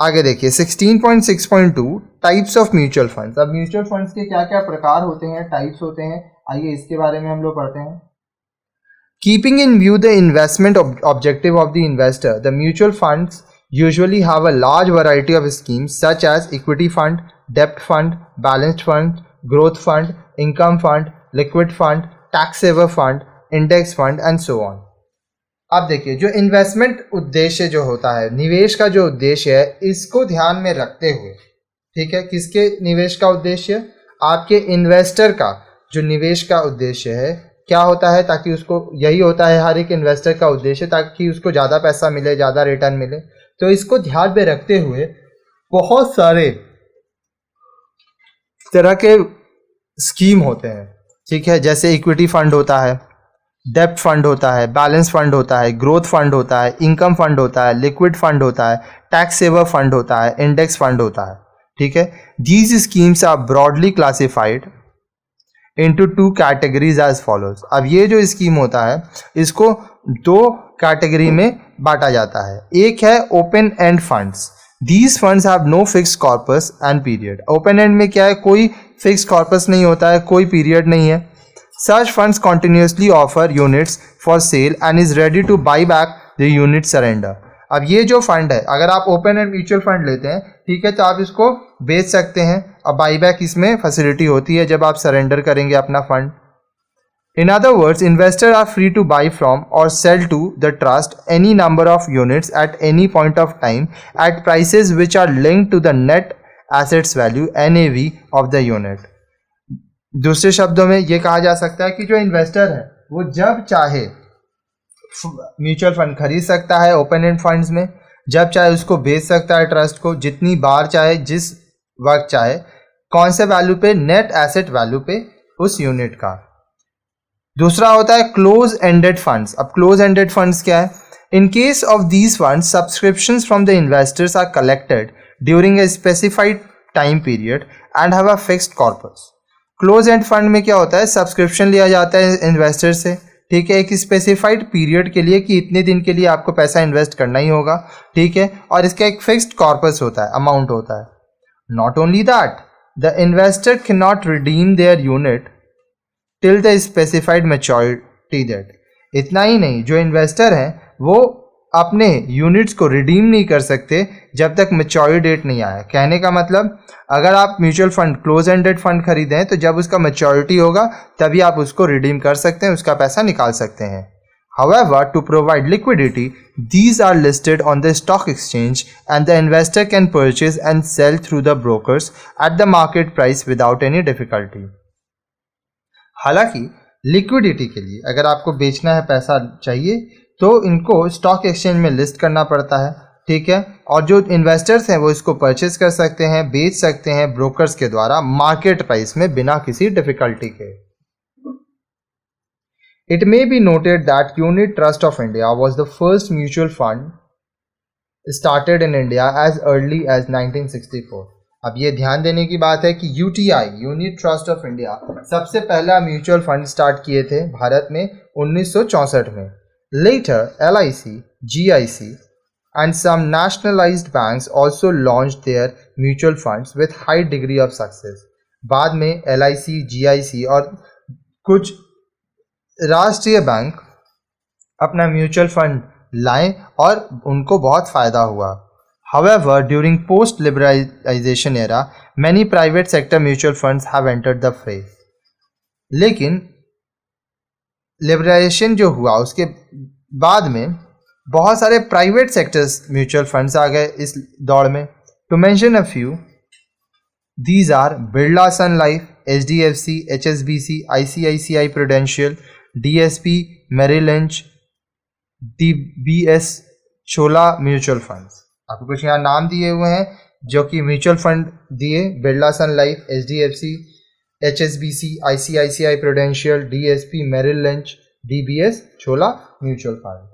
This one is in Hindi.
आगे देखिए 16.6.2 टाइप्स ऑफ म्यूचुअल फंड्स। अब म्यूचुअल फंड्स के क्या क्या प्रकार होते हैं, टाइप्स होते हैं, आइए इसके बारे में हम लोग पढ़ते हैं। Keeping in view the investment objective of the investor, the mutual funds usually have a large variety of schemes such as equity fund, debt fund, balanced fund, growth fund, income fund, liquid fund, tax saver fund, index fund and so on। अब देखिए जो इन्वेस्टमेंट उद्देश्य जो होता है, निवेश का जो उद्देश्य है, इसको ध्यान में रखते हुए, ठीक है, किसके निवेश का उद्देश्य, आपके इन्वेस्टर का जो निवेश का उद्देश्य है क्या होता है, ताकि उसको, यही होता है हर एक इन्वेस्टर का उद्देश्य, ताकि उसको ज़्यादा पैसा मिले, ज़्यादा रिटर्न मिले। तो इसको ध्यान में रखते हुए बहुत सारे तरह के स्कीम होते हैं, ठीक है, जैसे इक्विटी फंड होता है, डेब्ट फंड होता है, बैलेंस फंड होता है, ग्रोथ फंड होता है, इनकम फंड होता है, लिक्विड फंड होता है, टैक्स सेवर फंड होता है, इंडेक्स फंड होता है, ठीक है। These schemes are broadly classified into two categories as follows. अब ये जो स्कीम होता है इसको दो कैटेगरी में बांटा जाता है। एक है open end funds. These funds have no fixed corpus and period. Open end में क्या है, कोई फिक्स्ड कॉर्पस नहीं होता है, कोई पीरियड नहीं है। Such funds continuously offer units for sale and is ready to buy back the unit surrender. अब ये जो फंड है, अगर आप ओपन एंड म्यूचुअल फंड लेते हैं, ठीक है, तो आप इसको बेच सकते हैं। अब बाई बैक इसमें फैसिलिटी होती है जब आप सरेंडर करेंगे अपना fund. In other words, investors are free to buy from or sell to the trust any number of units at any point of time at prices which are linked to the net assets value (NAV) of the unit। दूसरे शब्दों में ये कहा जा सकता है कि जो इन्वेस्टर है वो जब चाहे म्यूचुअल फंड खरीद सकता है ओपन एंड फंड्स में, जब चाहे उसको बेच सकता है ट्रस्ट को, जितनी बार चाहे, जिस वक्त चाहे, कौन से वैल्यू पे, नेट एसेट वैल्यू पे उस यूनिट का। दूसरा होता है क्लोज एंडेड फंड्स। अब क्लोज एंडेड फंड्स क्या है, in case of these funds subscriptions from the investors are collected during a specified time period and have a fixed corpus. Close end fund में क्या होता है, सब्सक्रिप्शन लिया जाता है इन्वेस्टर से, ठीक है, एक स्पेसिफाइड पीरियड के लिए कि इतने दिन के लिए आपको पैसा इन्वेस्ट करना ही होगा, ठीक है, और इसका एक फिक्स्ड कॉर्पस होता है, अमाउंट होता है। Not only that, the investor can not redeem their unit till the specified maturity date. इतना ही नहीं, जो इन्वेस्टर हैं वो अपने यूनिट्स को रिडीम नहीं कर सकते जब तक मैच्योरिटी डेट नहीं आया। कहने का मतलब, अगर आप mutual fund close ended fund खरीदें तो जब उसका मैच्योरिटी होगा तभी आप उसको रिडीम कर सकते हैं, उसका पैसा निकाल सकते हैं। However, to provide liquidity, these are listed on the stock exchange and the investor can purchase and sell through the brokers at the market price without any difficulty। हालांकि लिक्विडिटी के लिए अगर आपको बेचना है, पैसा चाहिए, तो इनको स्टॉक एक्सचेंज में लिस्ट करना पड़ता है, ठीक है, और जो इन्वेस्टर्स हैं वो इसको परचेज कर सकते हैं, बेच सकते हैं ब्रोकर्स के द्वारा मार्केट प्राइस में बिना किसी डिफिकल्टी के। It may be noted that Unit Trust of India was the first mutual fund started in India as early as 1964। अब ये ध्यान देने की बात है कि UTI, unit trust of India, सबसे पहला म्यूचुअल फंड स्टार्ट किए थे भारत में 1964 में। Later, LIC, GIC and some nationalized banks also launched their mutual funds with high degree of success। बाद में LIC, GIC और कुछ राष्ट्रीय बैंक अपना म्यूचुअल फंड लाए और उनको बहुत फ़ायदा हुआ। However, during post-liberalization era, many private sector mutual funds have entered the fray। लेकिन लिबरलाइजेशन जो हुआ उसके बाद में बहुत सारे प्राइवेट सेक्टर्स म्यूचुअल फंड्स आ गए इस दौड़ में। To mention a few, these are Birla sun life, HDFC, HSBC, ICICI Prudential, DSP, Merrill Lynch, DBS, Chola mutual funds. आपको कुछ यहाँ नाम दिए हुए हैं जो कि म्यूचुअल फंड दिए, Birla sun life, HDFC, HSBC, ICICI Prudential, DSP, Merrill Lynch, DBS, Chola mutual fund.